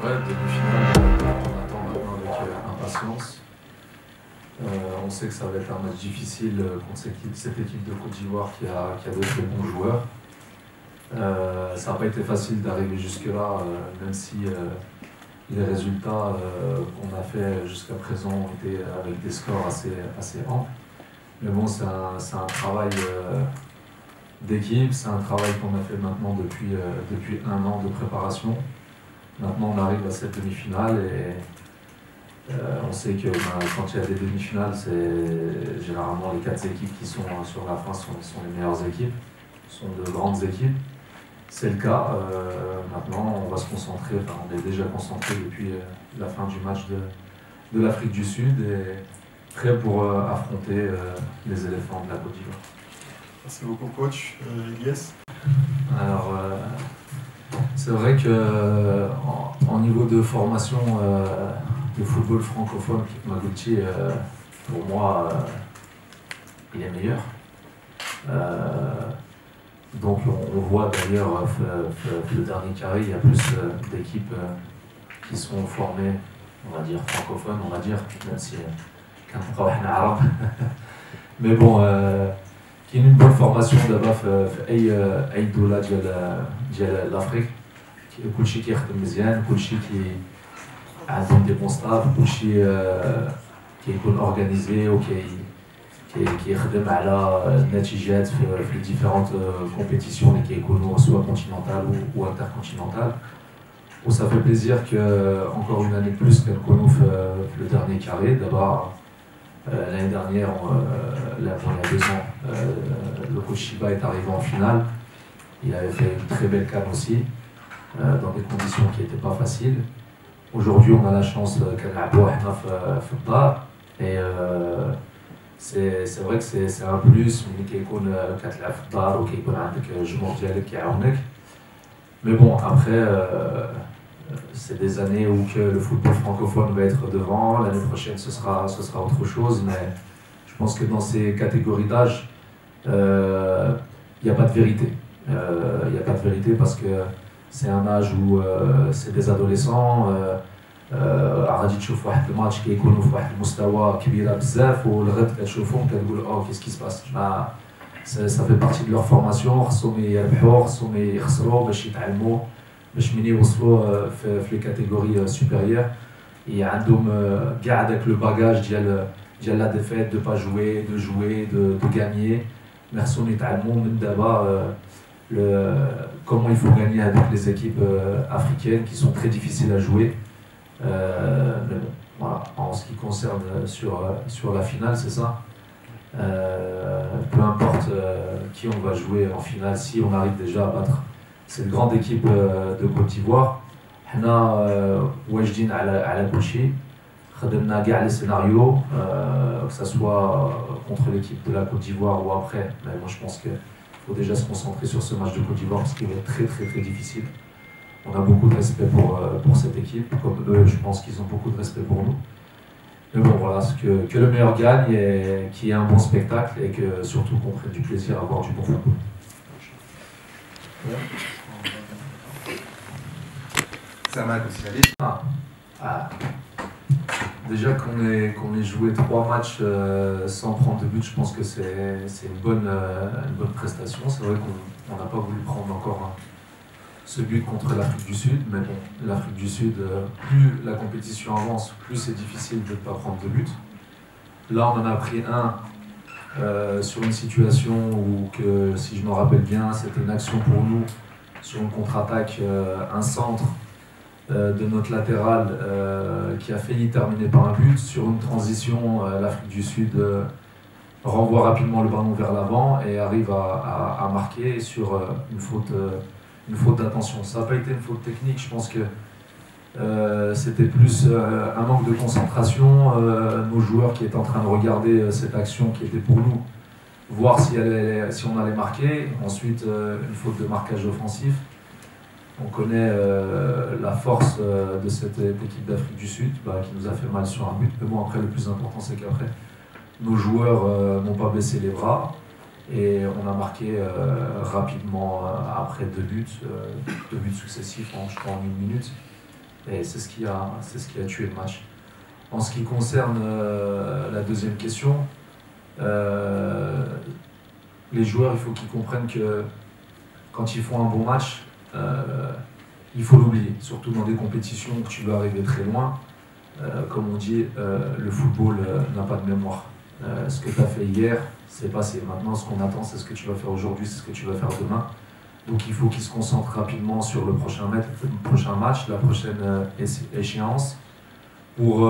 Ouais, demi-finale, on attend maintenant avec impatience. On sait que ça va être un match difficile contre cette équipe de Côte d'Ivoire qui a de très bons joueurs. Ça n'a pas été facile d'arriver jusque-là, même si les résultats qu'on a fait jusqu'à présent ont été avec des scores assez amples. Mais bon, c'est un travail d'équipe, c'est un travail qu'on a fait maintenant depuis un an de préparation. Maintenant, on arrive à cette demi-finale et on sait que quand il y a des demi-finales, c'est généralement les 4 équipes qui sont sur la fin sont les meilleures équipes, sont de grandes équipes. C'est le cas. Maintenant, on va se concentrer, on est déjà concentré depuis la fin du match de l'Afrique du Sud et prêt pour affronter les éléphants de la Côte d'Ivoire. Merci beaucoup, coach. Ilyes. Alors, c'est vrai que en niveau de formation de football francophone, Magouti, pour moi, il est meilleur. Donc on voit d'ailleurs le dernier carré, il y a plus d'équipes qui sont formées, on va dire francophones, même si qu'un arabe. Mais bon, qui a une bonne formation d'abord أي دولة ديال l'Afrique. كلشي كيخدم مزيان، كلشي عندهم دي بون ستاف، كلشي كيكون اورغانيزي كيخدم على النتيجات في les différentes compétitions اللي كيكونوا soit continentales ou intercontinentales. Bon, ça fait plaisir que encore une année de plus كنكونوا في le dernier carré. D'abord l'année dernière, il y a 2 ans, le coach Shiba est arrivé en finale. Il avait fait une très belle CAN aussi, dans des conditions qui n'étaient pas faciles. Aujourd'hui, on a la chance qu'elle et c'est vrai que c'est un plus, mais bon, après, c'est des années où que le football francophone va être devant, l'année prochaine ce sera autre chose, mais je pense que dans ces catégories d'âge, il n'y a pas de vérité. Il n'y a pas de vérité parce que c'est un âge où c'est des adolescents. غادي تشوف واحد الماتش كيكونوا في واحد المستوى كبيره بزاف والغد كتشوفهم كتقول qu'est-ce qui se passe. Ça fait partie de leur formation, خصهم يربحوا خصهم يخسروا باش يتعلموا باش من يوصلوا في les catégories supérieures. عندهم كاع داك لو باغاج ديال la défaite, de pas jouer, de gagner. Mais خصهم يتعلموا من دابا comment il faut gagner avec les équipes africaines qui sont très difficiles à jouer. Mais bon, voilà. En ce qui concerne sur la finale, c'est ça. Peu importe qui on va jouer en finale, si on arrive déjà à battre cette grande équipe de Côte d'Ivoire, حنا واجدين على كل شيء. خدمنا كاع les scénarios, que ça soit contre l'équipe de la Côte d'Ivoire ou après. Mais moi je pense qu'il faut déjà se concentrer sur ce match de Côte d'Ivoire parce qu'il va être très très très difficile. On a beaucoup de respect pour cette équipe, comme eux, je pense qu'ils ont beaucoup de respect pour nous. Mais bon, voilà, que le meilleur gagne et qu'il y ait un bon spectacle et que surtout qu'on prenne du plaisir à voir du bon football. Ça m'a aussi Déjà qu'on ait joué 3 matchs sans prendre de but, je pense que c'est une bonne prestation. C'est vrai qu'on n'a pas voulu prendre encore ce but contre l'Afrique du Sud, mais bon, l'Afrique du Sud, plus la compétition avance, plus c'est difficile de ne pas prendre de but. Là, on en a pris un sur une situation où, si je me rappelle bien, c'était une action pour nous sur une contre-attaque, un centre de notre latéral qui a failli terminer par un but. Sur une transition, l'Afrique du Sud renvoie rapidement le ballon vers l'avant et arrive à marquer sur une faute d'attention. Ça n'a pas été une faute technique, je pense que c'était plus un manque de concentration. Nos joueurs qui étaient en train de regarder cette action qui était pour nous, voir si on allait marquer. Ensuite, une faute de marquage offensif. On connaît la force de cette équipe d'Afrique du Sud qui nous a fait mal sur un but. Mais bon, après, le plus important, c'est qu'après, nos joueurs n'ont pas baissé les bras. Et on a marqué rapidement après 2 buts successifs je crois en 1 minute. Et c'est ce qui a tué le match. En ce qui concerne la deuxième question, les joueurs, il faut qu'ils comprennent que quand ils font un bon match, il faut l'oublier, surtout dans des compétitions où tu veux arriver très loin. Comme on dit, le football n'a pas de mémoire. Ce que tu as fait hier, c'est passé. Maintenant, ce qu'on attend, c'est ce que tu vas faire aujourd'hui, c'est ce que tu vas faire demain. Donc il faut qu'ils se concentrent rapidement sur le prochain match, la prochaine échéance, pour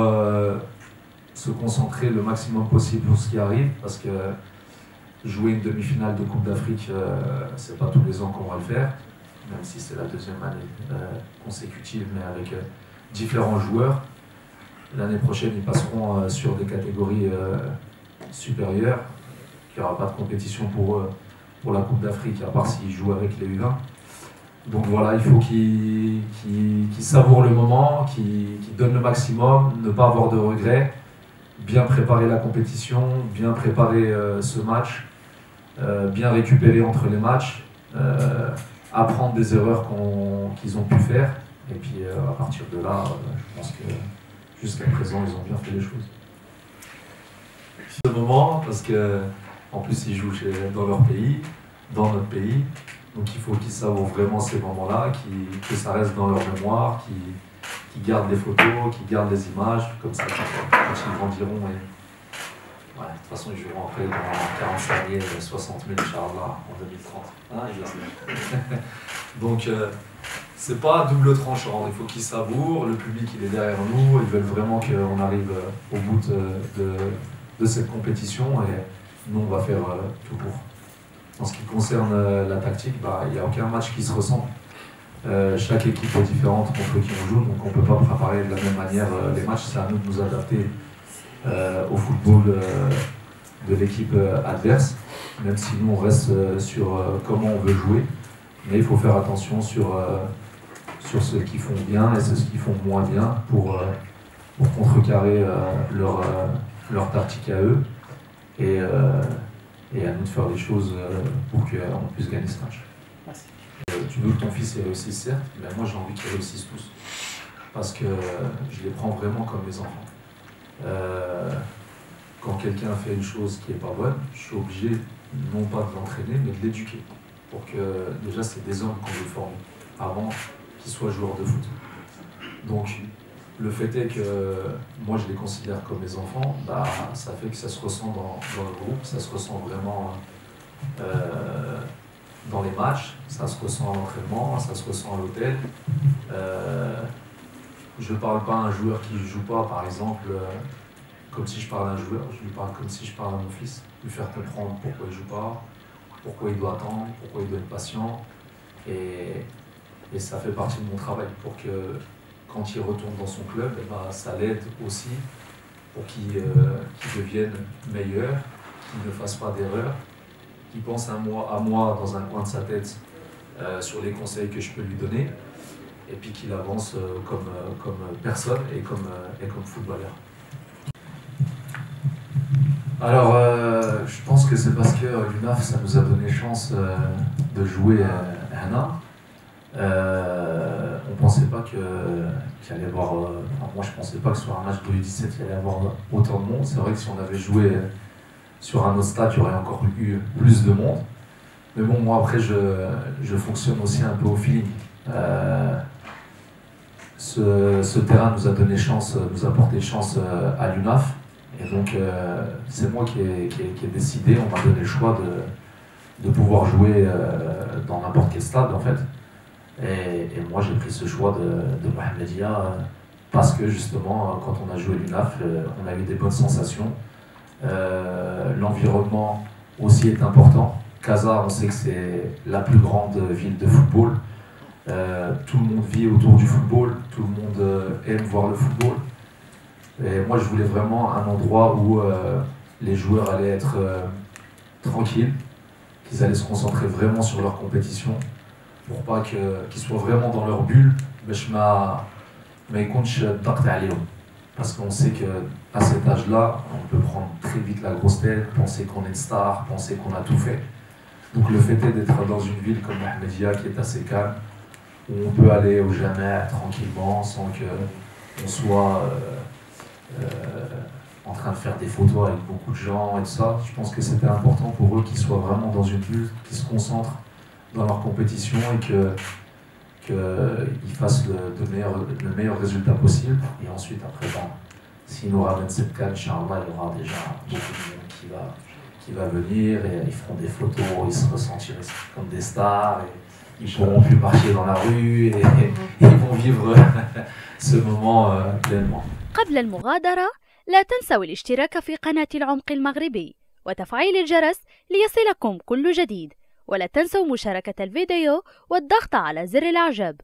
se concentrer le maximum possible sur ce qui arrive, parce que jouer une demi-finale de Coupe d'Afrique, c'est pas tous les ans qu'on va le faire, même si c'est la deuxième année consécutive, mais avec différents joueurs. L'année prochaine, ils passeront sur des catégories supérieures. Il n'y aura pas de compétition pour eux pour la Coupe d'Afrique, à part s'ils jouent avec les U20. Donc voilà, il faut qu'ils savourent le moment, qu'ils donnent le maximum, ne pas avoir de regrets, bien préparer la compétition, bien préparer ce match, bien récupérer entre les matchs, apprendre des erreurs qu'ils ont pu faire. Et puis à partir de là, je pense que jusqu'à présent, ils ont bien fait les choses. Ce moment, parce que en plus ils jouent dans leur pays, dans notre pays, donc il faut qu'ils savourent vraiment ces moments-là, que ça reste dans leur mémoire, qu'ils gardent les photos, qu'ils gardent les images, comme ça quand ils grandiront. Et... ouais, de toute façon, ils joueront après dans 45 000, 60 000 Inch'Allah en 2030. Hein, donc c'est pas double tranchant, il faut qu'ils savourent, le public il est derrière nous, ils veulent vraiment qu'on arrive au bout de cette compétition et nous on va faire tout pour. En ce qui concerne la tactique, il n'y a aucun match qui se ressemble. Chaque équipe est différente contre qui on joue, donc on ne peut pas préparer de la même manière les matchs. C'est à nous de nous adapter au football de l'équipe adverse, même si nous on reste sur comment on veut jouer. Mais il faut faire attention sur ce qu'ils font bien et ce qu'ils font moins bien pour contrecarrer leur tactique à eux. Et à nous de faire les choses pour qu'on puisse gagner ce match. Merci. Tu veux que ton fils réussisse, certes, mais moi j'ai envie qu'ils réussissent tous. Parce que je les prends vraiment comme mes enfants. Quand quelqu'un fait une chose qui n'est pas bonne, je suis obligé non pas de l'entraîner, mais de l'éduquer. Pour que déjà c'est des hommes qu'on veut former, avant qu'ils soient joueurs de foot. Donc le fait est que moi je les considère comme mes enfants, ça fait que ça se ressent dans le groupe, ça se ressent vraiment dans les matchs, ça se ressent à l'entraînement, ça se ressent à l'hôtel. Je ne parle pas à un joueur qui ne joue pas, par exemple, comme si je parle à un joueur, je lui parle comme si je parle à mon fils, lui faire comprendre pourquoi il ne joue pas, pourquoi il doit attendre, pourquoi il doit être patient. Et ça fait partie de mon travail pour que quand il retourne dans son club, ça l'aide aussi pour qu'il devienne meilleur, qu'il ne fasse pas d'erreur, qu'il pense à moi dans un coin de sa tête sur les conseils que je peux lui donner, et puis qu'il avance comme personne et comme footballeur. Alors, je pense que c'est parce que l'UNAF, ça nous a donné chance de jouer un an. On pensait pas qu'il allait y avoir... moi, je pensais pas que sur un match de U17, il allait y avoir autant de monde. C'est vrai que si on avait joué sur un autre stade, il y aurait encore eu plus de monde. Mais bon, moi, après, je fonctionne aussi un peu au feeling. Ce terrain nous a donné chance, nous a porté chance à l'UNAF. Et donc, c'est moi qui ai décidé, on m'a donné le choix de pouvoir jouer dans n'importe quel stade, en fait. Et moi, j'ai pris ce choix de Mohamedia parce que, justement, quand on a joué l'UNAF, on a eu des bonnes sensations. L'environnement aussi est important. Casa, on sait que c'est la plus grande ville de football. Tout le monde vit autour du football, tout le monde aime voir le football. Et moi, je voulais vraiment un endroit où les joueurs allaient être tranquilles, qu'ils allaient se concentrer vraiment sur leur compétition, pour pas qu'ils soient vraiment dans leur bulle, parce qu'on sait qu'à cet âge-là, on peut prendre très vite la grosse tête, penser qu'on est une star, penser qu'on a tout fait. Donc le fait est d'être dans une ville comme Mohamedia, qui est assez calme, où on peut aller au jamais tranquillement sans qu'on soit en train de faire des photos avec beaucoup de gens et tout ça. Je pense que c'était important pour eux qu'ils soient vraiment dans une bulle, qu'ils se concentrent dans leur compétition et qu'ils fassent le meilleur résultat possible. Et ensuite, après, s'ils nous ramènent cette canne, Inch'Allah, il y aura déjà beaucoup de monde qui va venir et ils feront des photos, ils se ressentiront comme des stars. Et ils ne pourront plus marcher dans la rue et ils vont vivre ce moment pleinement. قبل المغادرة لا تنسوا الاشتراك في قناة العمق المغربي وتفعيل الجرس ليصلكم كل جديد، ولا تنسوا مشاركة الفيديو والضغط على زر الإعجاب.